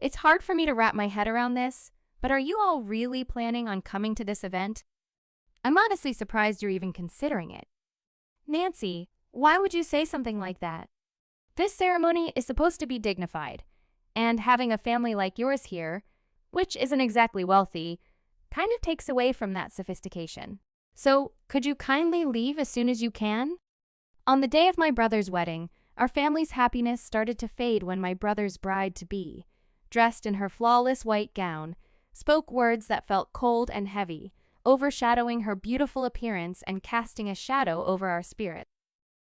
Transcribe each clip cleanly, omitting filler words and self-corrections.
It's hard for me to wrap my head around this, but are you all really planning on coming to this event? I'm honestly surprised you're even considering it. Nancy, why would you say something like that? This ceremony is supposed to be dignified, and having a family like yours here, which isn't exactly wealthy, kind of takes away from that sophistication. So, could you kindly leave as soon as you can? On the day of my brother's wedding, our family's happiness started to fade when my brother's bride-to-be, dressed in her flawless white gown, spoke words that felt cold and heavy, overshadowing her beautiful appearance and casting a shadow over our spirit.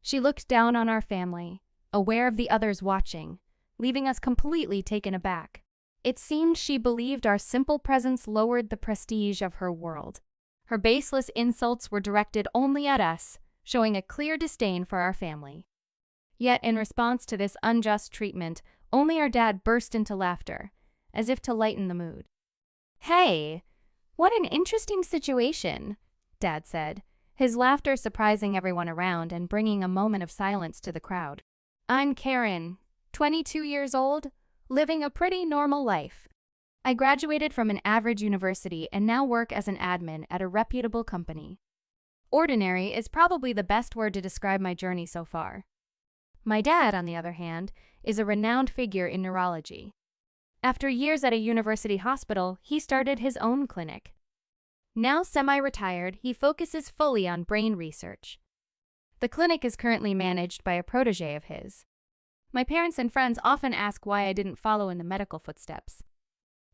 She looked down on our family, aware of the others watching, leaving us completely taken aback. It seemed she believed our simple presence lowered the prestige of her world. Her baseless insults were directed only at us, showing a clear disdain for our family. Yet in response to this unjust treatment, only our dad burst into laughter, as if to lighten the mood. "Hey, what an interesting situation," Dad said, his laughter surprising everyone around and bringing a moment of silence to the crowd. "I'm Karen, 22 years old, living a pretty normal life. I graduated from an average university and now work as an admin at a reputable company. Ordinary is probably the best word to describe my journey so far. My dad, on the other hand, is a renowned figure in neurology. After years at a university hospital, he started his own clinic. Now semi-retired, he focuses fully on brain research. The clinic is currently managed by a protege of his. My parents and friends often ask why I didn't follow in the medical footsteps.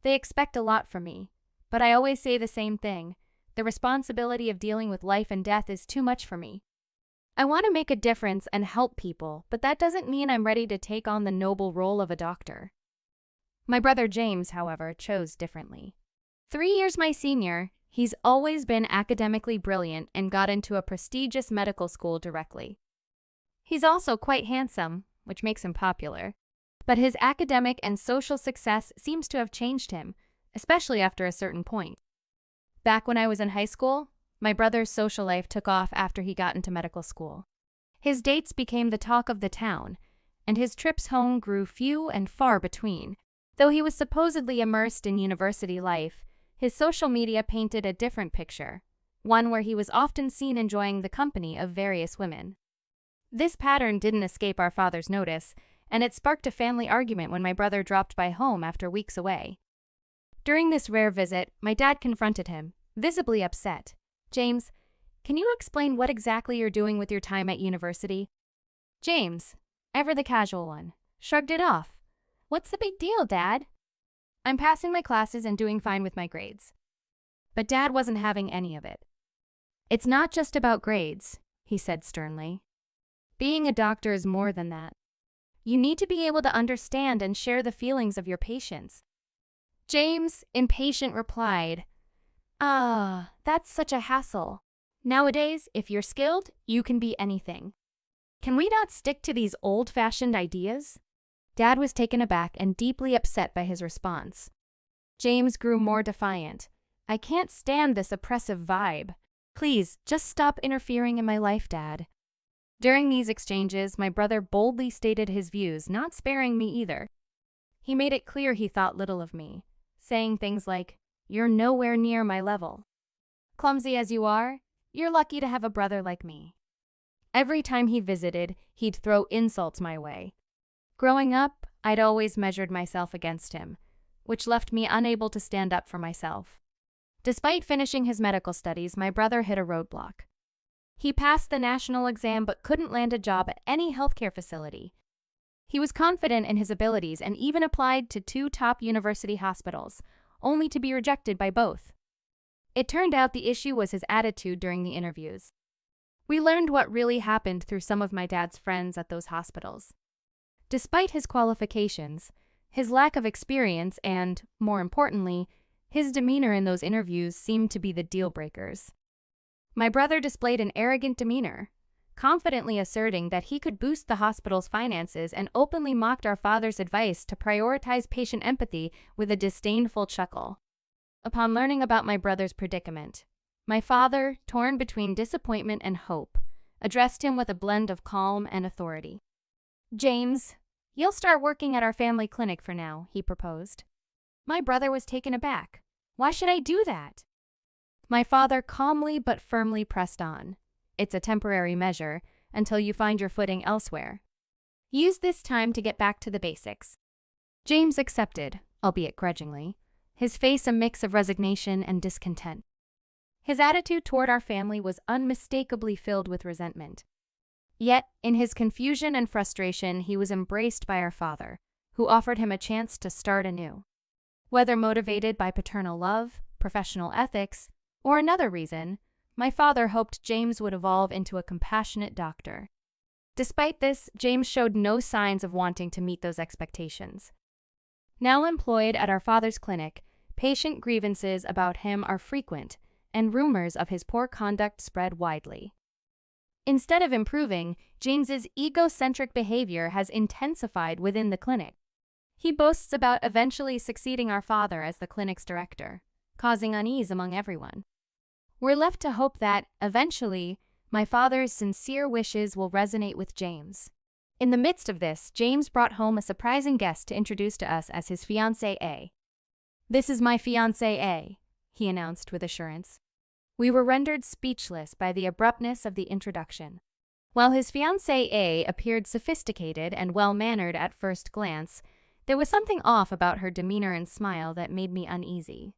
They expect a lot from me, but I always say the same thing. The responsibility of dealing with life and death is too much for me. I want to make a difference and help people, but that doesn't mean I'm ready to take on the noble role of a doctor." My brother James, however, chose differently. 3 years my senior, he's always been academically brilliant and got into a prestigious medical school directly. He's also quite handsome, which makes him popular. But his academic and social success seems to have changed him, especially after a certain point. Back when I was in high school, my brother's social life took off after he got into medical school. His dates became the talk of the town, and his trips home grew few and far between. Though he was supposedly immersed in university life, his social media painted a different picture, one where he was often seen enjoying the company of various women. This pattern didn't escape our father's notice, and it sparked a family argument when my brother dropped by home after weeks away. During this rare visit, my dad confronted him, visibly upset. "James, can you explain what exactly you're doing with your time at university?" James, ever the casual one, shrugged it off. "What's the big deal, Dad? I'm passing my classes and doing fine with my grades." But Dad wasn't having any of it. "It's not just about grades," he said sternly. "Being a doctor is more than that. You need to be able to understand and share the feelings of your patients." James, impatient, replied, That's such a hassle. Nowadays, if you're skilled, you can be anything. Can we not stick to these old-fashioned ideas?" Dad was taken aback and deeply upset by his response. James grew more defiant. "I can't stand this oppressive vibe. Please, just stop interfering in my life, Dad." During these exchanges, my brother boldly stated his views, not sparing me either. He made it clear he thought little of me, saying things like, "You're nowhere near my level. Clumsy as you are, you're lucky to have a brother like me." Every time he visited, he'd throw insults my way. Growing up, I'd always measured myself against him, which left me unable to stand up for myself. Despite finishing his medical studies, my brother hit a roadblock. He passed the national exam but couldn't land a job at any healthcare facility. He was confident in his abilities and even applied to 2 top university hospitals, only to be rejected by both. It turned out the issue was his attitude during the interviews. We learned what really happened through some of my dad's friends at those hospitals. Despite his qualifications, his lack of experience and, more importantly, his demeanor in those interviews seemed to be the deal breakers. My brother displayed an arrogant demeanor, confidently asserting that he could boost the hospital's finances and openly mocked our father's advice to prioritize patient empathy with a disdainful chuckle. Upon learning about my brother's predicament, my father, torn between disappointment and hope, addressed him with a blend of calm and authority. "James, You'll start working at our family clinic for now, he proposed. My brother was taken aback. Why should I do that? My father calmly but firmly pressed on. It's a temporary measure until you find your footing elsewhere. Use this time to get back to the basics. James accepted, albeit grudgingly, his face a mix of resignation and discontent. His attitude toward our family was unmistakably filled with resentment. Yet, in his confusion and frustration, he was embraced by our father, who offered him a chance to start anew. Whether motivated by paternal love, professional ethics, or another reason, my father hoped James would evolve into a compassionate doctor. Despite this, James showed no signs of wanting to meet those expectations. Now employed at our father's clinic, patient grievances about him are frequent, and rumors of his poor conduct spread widely. Instead of improving, James's egocentric behavior has intensified within the clinic. He boasts about eventually succeeding our father as the clinic's director, causing unease among everyone. We're left to hope that, eventually, my father's sincere wishes will resonate with James. In the midst of this, James brought home a surprising guest to introduce to us as his fiancée A. "This is my fiancée A," he announced with assurance. We were rendered speechless by the abruptness of the introduction. While his fiancée A appeared sophisticated and well-mannered at first glance, there was something off about her demeanor and smile that made me uneasy.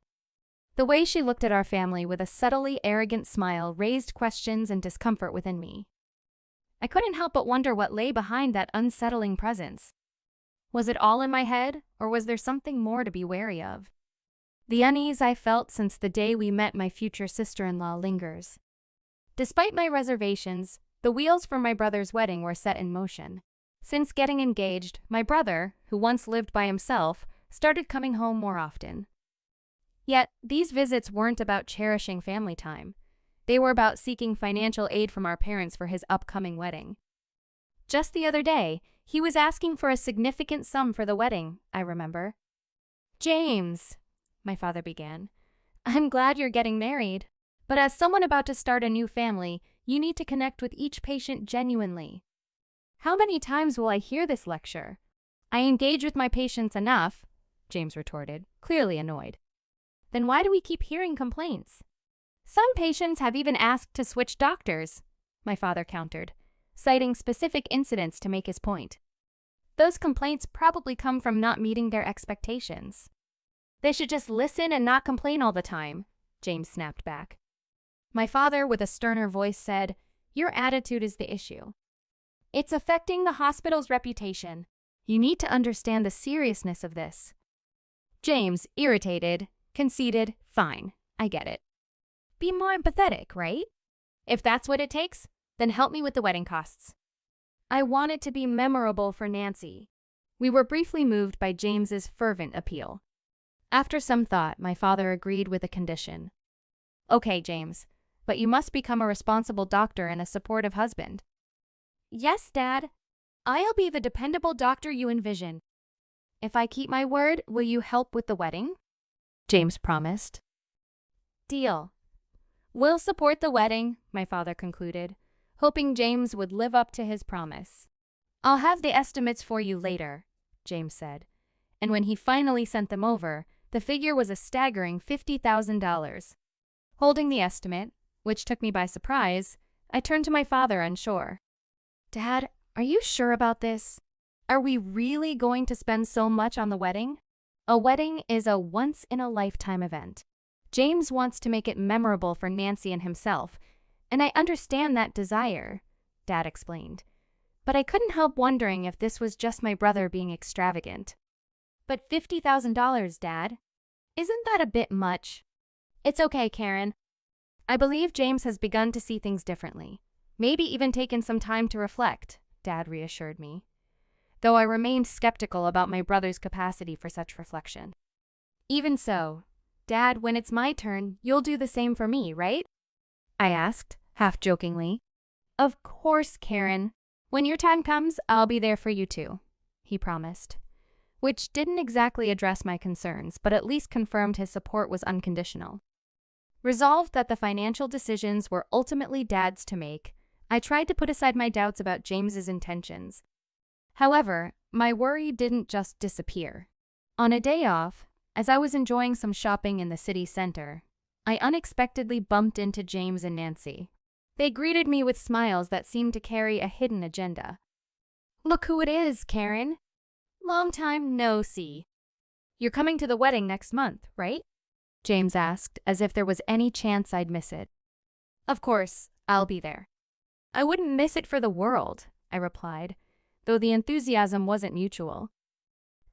The way she looked at our family with a subtly arrogant smile raised questions and discomfort within me. I couldn't help but wonder what lay behind that unsettling presence. Was it all in my head, or was there something more to be wary of? The unease I felt since the day we met my future sister-in-law lingers. Despite my reservations, the wheels for my brother's wedding were set in motion. Since getting engaged, my brother, who once lived by himself, started coming home more often. Yet, these visits weren't about cherishing family time. They were about seeking financial aid from our parents for his upcoming wedding. Just the other day, he was asking for a significant sum for the wedding, I remember. "James," my father began, "I'm glad you're getting married, but as someone about to start a new family, you need to connect with each patient genuinely." "How many times will I hear this lecture?" "I engage with my patients enough," James retorted, clearly annoyed. "Then why do we keep hearing complaints?" "Some patients have even asked to switch doctors," my father countered, citing specific incidents to make his point. "Those complaints probably come from not meeting their expectations." "They should just listen and not complain all the time," James snapped back. My father, with a sterner voice, said, "Your attitude is the issue. It's affecting the hospital's reputation. You need to understand the seriousness of this." James, irritated, conceded, "Fine, I get it. Be more empathetic, right? If that's what it takes, then help me with the wedding costs." I want it to be memorable for Nancy. We were briefly moved by James's fervent appeal. After some thought, my father agreed with a condition. "Okay, James, but you must become a responsible doctor and a supportive husband." "Yes, Dad. I'll be the dependable doctor you envision." "If I keep my word, will you help with the wedding?" James promised. "Deal. We'll support the wedding," my father concluded, hoping James would live up to his promise. "I'll have the estimates for you later," James said, and when he finally sent them over, the figure was a staggering $50,000. Holding the estimate, which took me by surprise, I turned to my father unsure. "Dad, are you sure about this? Are we really going to spend so much on the wedding?" "A wedding is a once-in-a-lifetime event. James wants to make it memorable for Nancy and himself, and I understand that desire," Dad explained. "But I couldn't help wondering if this was just my brother being extravagant." "But $50,000, Dad. Isn't that a bit much?" "It's okay, Karen. I believe James has begun to see things differently. Maybe even taken some time to reflect," Dad reassured me, though I remained skeptical about my brother's capacity for such reflection. "Even so, Dad, when it's my turn, you'll do the same for me, right?" I asked, half jokingly. "Of course, Karen. When your time comes, I'll be there for you too," he promised, which didn't exactly address my concerns, but at least confirmed his support was unconditional. Resolved that the financial decisions were ultimately Dad's to make, I tried to put aside my doubts about James's intentions. However, my worry didn't just disappear. On a day off, as I was enjoying some shopping in the city center, I unexpectedly bumped into James and Nancy. They greeted me with smiles that seemed to carry a hidden agenda. "Look who it is, Karen. Long time no see. You're coming to the wedding next month, right?" James asked, as if there was any chance I'd miss it. "Of course, I'll be there." "I wouldn't miss it for the world," I replied, though the enthusiasm wasn't mutual.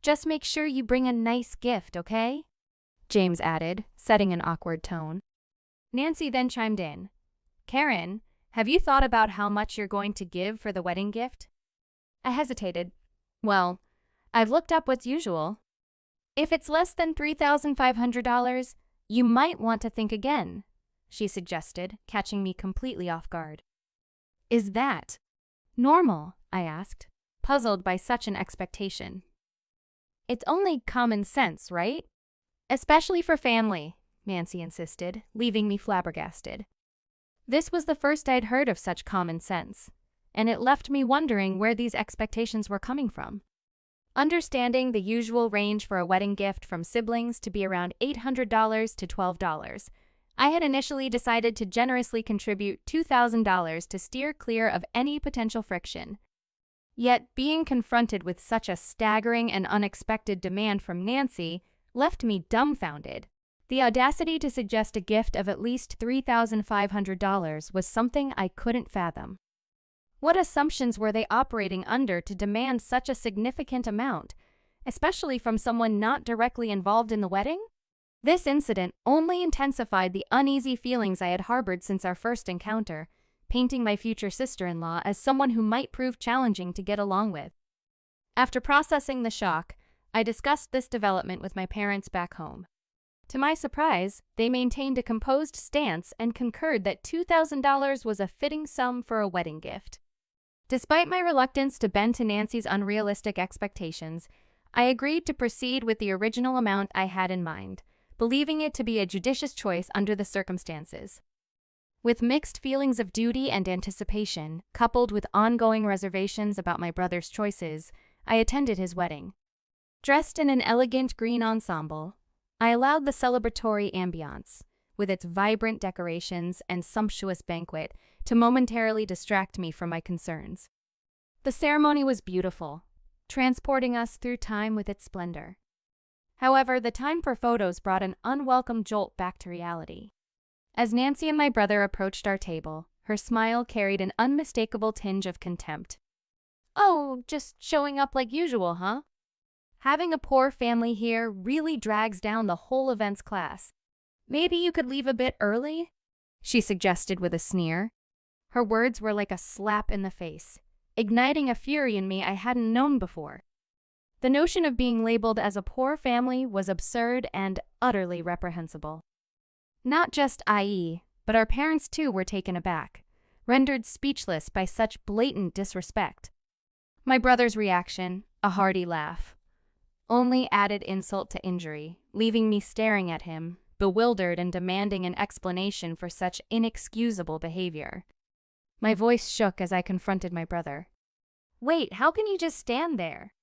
"Just make sure you bring a nice gift, okay?" James added, setting an awkward tone. Nancy then chimed in. "Karen, have you thought about how much you're going to give for the wedding gift?" I hesitated. "Well, I've looked up what's usual. If it's less than $3,500, you might want to think again," she suggested, catching me completely off guard. "Is that normal?" I asked, puzzled by such an expectation. "It's only common sense, right? Especially for family," Nancy insisted, leaving me flabbergasted. This was the first I'd heard of such common sense, and it left me wondering where these expectations were coming from. Understanding the usual range for a wedding gift from siblings to be around $800 to $12, I had initially decided to generously contribute $2,000 to steer clear of any potential friction. Yet, being confronted with such a staggering and unexpected demand from Nancy left me dumbfounded. The audacity to suggest a gift of at least $3,500 was something I couldn't fathom. What assumptions were they operating under to demand such a significant amount, especially from someone not directly involved in the wedding? This incident only intensified the uneasy feelings I had harbored since our first encounter, painting my future sister-in-law as someone who might prove challenging to get along with. After processing the shock, I discussed this development with my parents back home. To my surprise, they maintained a composed stance and concurred that $2,000 was a fitting sum for a wedding gift. Despite my reluctance to bend to Nancy's unrealistic expectations, I agreed to proceed with the original amount I had in mind, believing it to be a judicious choice under the circumstances. With mixed feelings of duty and anticipation, coupled with ongoing reservations about my brother's choices, I attended his wedding. Dressed in an elegant green ensemble, I allowed the celebratory ambiance, with its vibrant decorations and sumptuous banquet, to momentarily distract me from my concerns. The ceremony was beautiful, transporting us through time with its splendor. However, the time for photos brought an unwelcome jolt back to reality. As Nancy and my brother approached our table, her smile carried an unmistakable tinge of contempt. "Oh, just showing up like usual, huh? Having a poor family here really drags down the whole events class. Maybe you could leave a bit early?" she suggested with a sneer. Her words were like a slap in the face, igniting a fury in me I hadn't known before. The notion of being labeled as a poor family was absurd and utterly reprehensible. Not just IE, but our parents too were taken aback, rendered speechless by such blatant disrespect. My brother's reaction, a hearty laugh, only added insult to injury, leaving me staring at him, bewildered and demanding an explanation for such inexcusable behavior. My voice shook as I confronted my brother. "Wait, how can you just stand there?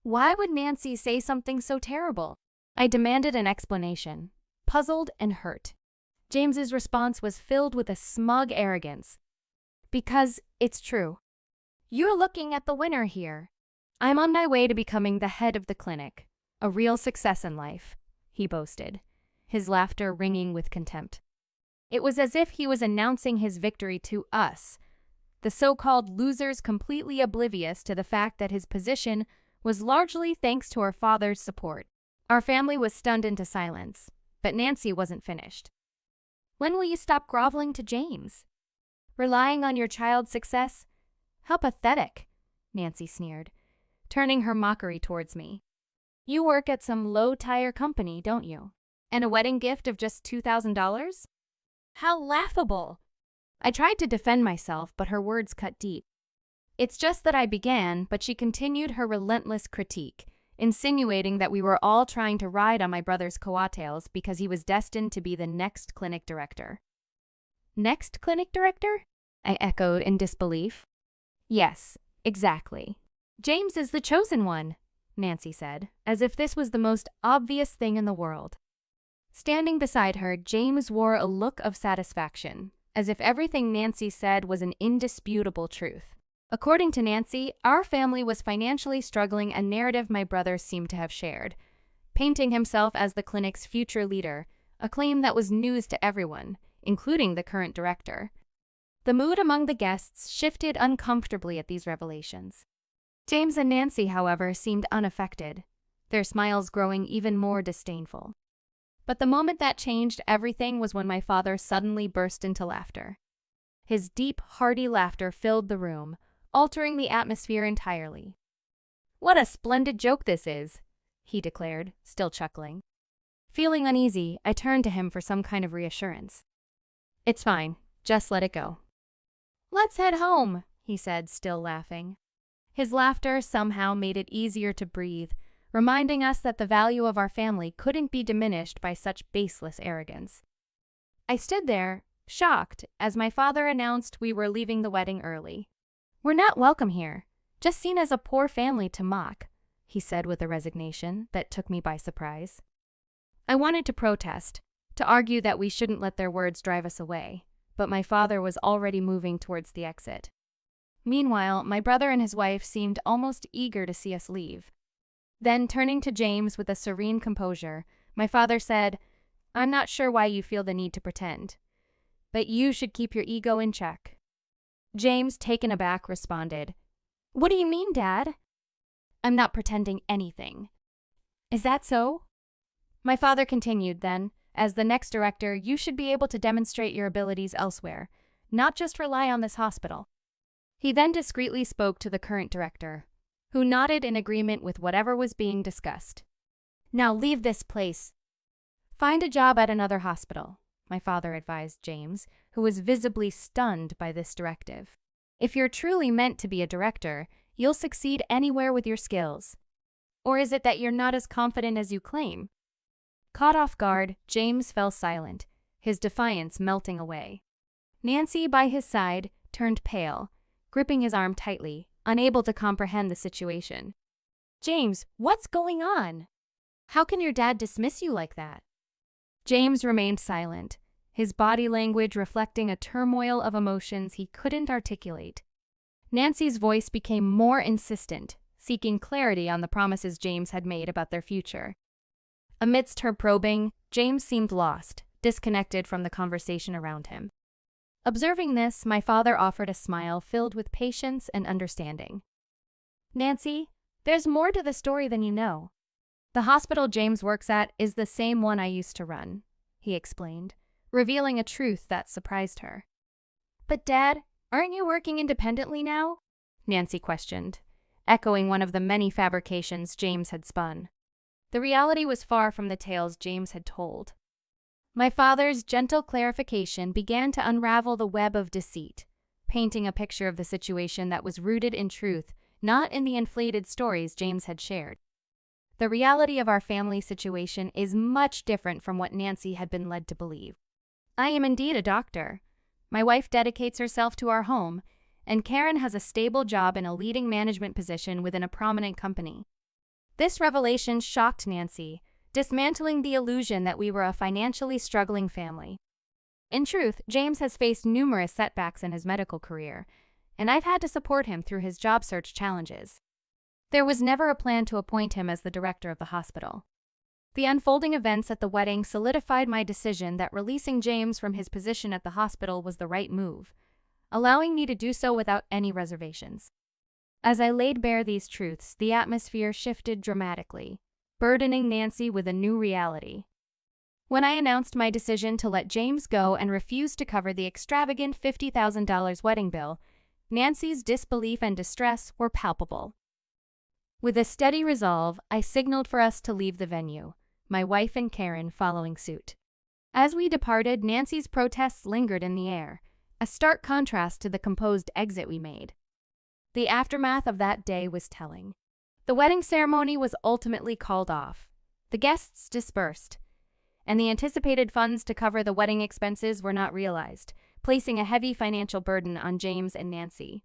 Why would Nancy say something so terrible?" I demanded an explanation, puzzled and hurt. James's response was filled with a smug arrogance. "Because it's true. You're looking at the winner here. I'm on my way to becoming the head of the clinic, a real success in life," he boasted, his laughter ringing with contempt. It was as if he was announcing his victory to us, the so-called losers, completely oblivious to the fact that his position was largely thanks to our father's support. Our family was stunned into silence, but Nancy wasn't finished. "When will you stop groveling to James? Relying on your child's success? How pathetic," Nancy sneered, turning her mockery towards me. "You work at some low-tier company, don't you? And a wedding gift of just $2,000? How laughable!" I tried to defend myself, but her words cut deep. It's just that I began, but she continued her relentless critique, insinuating that we were all trying to ride on my brother's coattails because he was destined to be the next clinic director. "Next clinic director?" I echoed in disbelief. "Yes, exactly. "James is the chosen one," Nancy said, as if this was the most obvious thing in the world. Standing beside her, James wore a look of satisfaction, as if everything Nancy said was an indisputable truth. According to Nancy, our family was financially struggling, a narrative my brother seemed to have shared, painting himself as the clinic's future leader, a claim that was news to everyone, including the current director. The mood among the guests shifted uncomfortably at these revelations. James and Nancy, however, seemed unaffected, their smiles growing even more disdainful. But the moment that changed everything was when my father suddenly burst into laughter. His deep, hearty laughter filled the room, altering the atmosphere entirely. "What a splendid joke this is," he declared, still chuckling. Feeling uneasy, I turned to him for some kind of reassurance. "It's fine, just let it go." "Let's head home," he said, still laughing. His laughter somehow made it easier to breathe, reminding us that the value of our family couldn't be diminished by such baseless arrogance. I stood there, shocked, as my father announced we were leaving the wedding early. "We're not welcome here, just seen as a poor family to mock," he said with a resignation that took me by surprise. I wanted to protest, to argue that we shouldn't let their words drive us away, but my father was already moving towards the exit. Meanwhile, my brother and his wife seemed almost eager to see us leave. Then, turning to James with a serene composure, my father said, "I'm not sure why you feel the need to pretend, but you should keep your ego in check." James, taken aback, responded, "What do you mean, Dad?" "I'm not pretending anything." "Is that so?" My father continued then, "As the next director, you should be able to demonstrate your abilities elsewhere, not just rely on this hospital." He then discreetly spoke to the current director, who nodded in agreement with whatever was being discussed. "Now leave this place. Find a job at another hospital," my father advised James, who was visibly stunned by this directive. "If you're truly meant to be a director, you'll succeed anywhere with your skills. Or is it that you're not as confident as you claim?" Caught off guard, James fell silent, his defiance melting away. Nancy, by his side, turned pale, gripping his arm tightly, unable to comprehend the situation. "James, what's going on? How can your dad dismiss you like that?" James remained silent, his body language reflecting a turmoil of emotions he couldn't articulate. Nancy's voice became more insistent, seeking clarity on the promises James had made about their future. Amidst her probing, James seemed lost, disconnected from the conversation around him. Observing this, my father offered a smile filled with patience and understanding. "Nancy, there's more to the story than you know. The hospital James works at is the same one I used to run," he explained, revealing a truth that surprised her. "But Dad, aren't you working independently now?" Nancy questioned, echoing one of the many fabrications James had spun. The reality was far from the tales James had told. My father's gentle clarification began to unravel the web of deceit, painting a picture of the situation that was rooted in truth, not in the inflated stories James had shared. The reality of our family situation is much different from what Nancy had been led to believe. I am indeed a doctor. My wife dedicates herself to our home, and Karen has a stable job in a leading management position within a prominent company. This revelation shocked Nancy, dismantling the illusion that we were a financially struggling family. In truth, James has faced numerous setbacks in his medical career, and I've had to support him through his job search challenges. There was never a plan to appoint him as the director of the hospital. The unfolding events at the wedding solidified my decision that releasing James from his position at the hospital was the right move, allowing me to do so without any reservations. As I laid bare these truths, the atmosphere shifted dramatically, burdening Nancy with a new reality. When I announced my decision to let James go and refuse to cover the extravagant $50,000 wedding bill, Nancy's disbelief and distress were palpable. With a steady resolve, I signaled for us to leave the venue, my wife and Karen following suit. As we departed, Nancy's protests lingered in the air, a stark contrast to the composed exit we made. The aftermath of that day was telling. The wedding ceremony was ultimately called off. The guests dispersed, and the anticipated funds to cover the wedding expenses were not realized, placing a heavy financial burden on James and Nancy.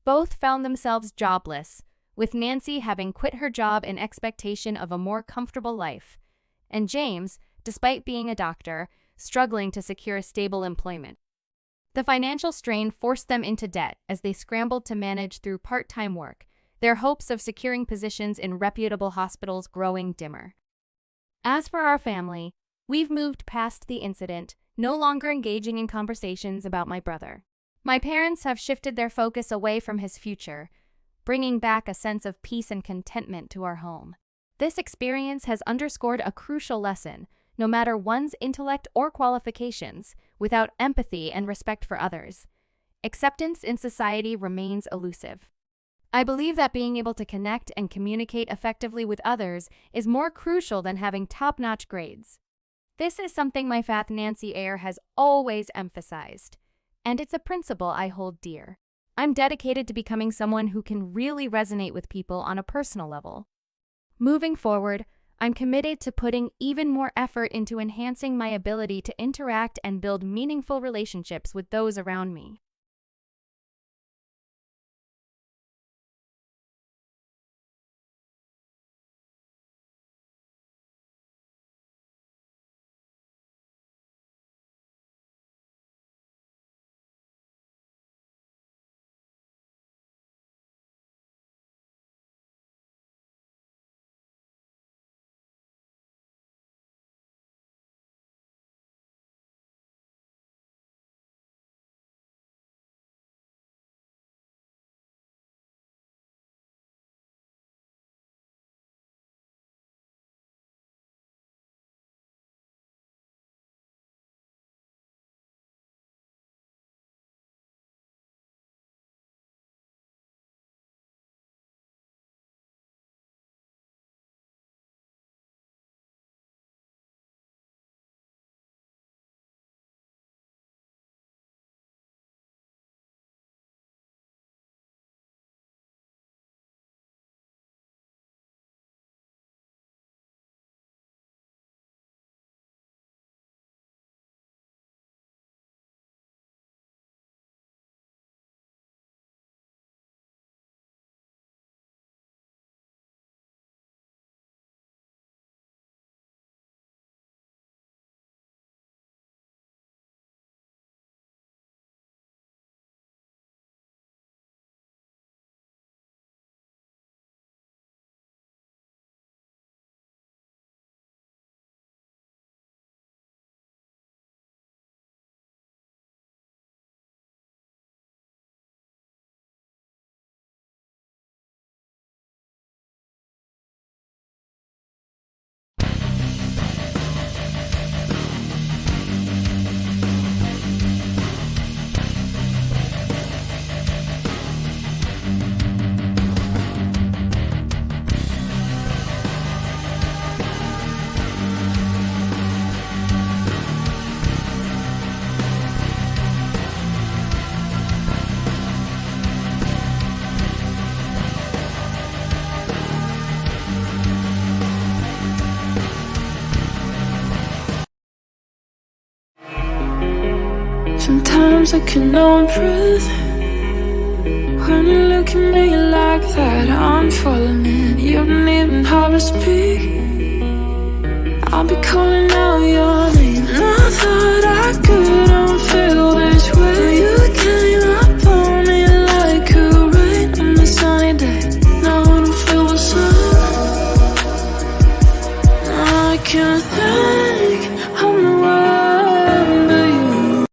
Both found themselves jobless, with Nancy having quit her job in expectation of a more comfortable life, and James, despite being a doctor, struggling to secure stable employment. The financial strain forced them into debt as they scrambled to manage through part-time work, their hopes of securing positions in reputable hospitals growing dimmer. As for our family, we've moved past the incident, no longer engaging in conversations about my brother. My parents have shifted their focus away from his future, bringing back a sense of peace and contentment to our home. This experience has underscored a crucial lesson: no matter one's intellect or qualifications, without empathy and respect for others, acceptance in society remains elusive. I believe that being able to connect and communicate effectively with others is more crucial than having top-notch grades. This is something my fath Nancy Eyre has always emphasized, and it's a principle I hold dear. I'm dedicated to becoming someone who can really resonate with people on a personal level. Moving forward, I'm committed to putting even more effort into enhancing my ability to interact and build meaningful relationships with those around me. Sometimes I cannot breathe when you look at me like that. I'm falling in. You don't even have to speak. I'll be calling out your name. Not that I couldn't feel this way. You came up on me like a rain on a sunny day. Now I don't feel the sun. I can't think.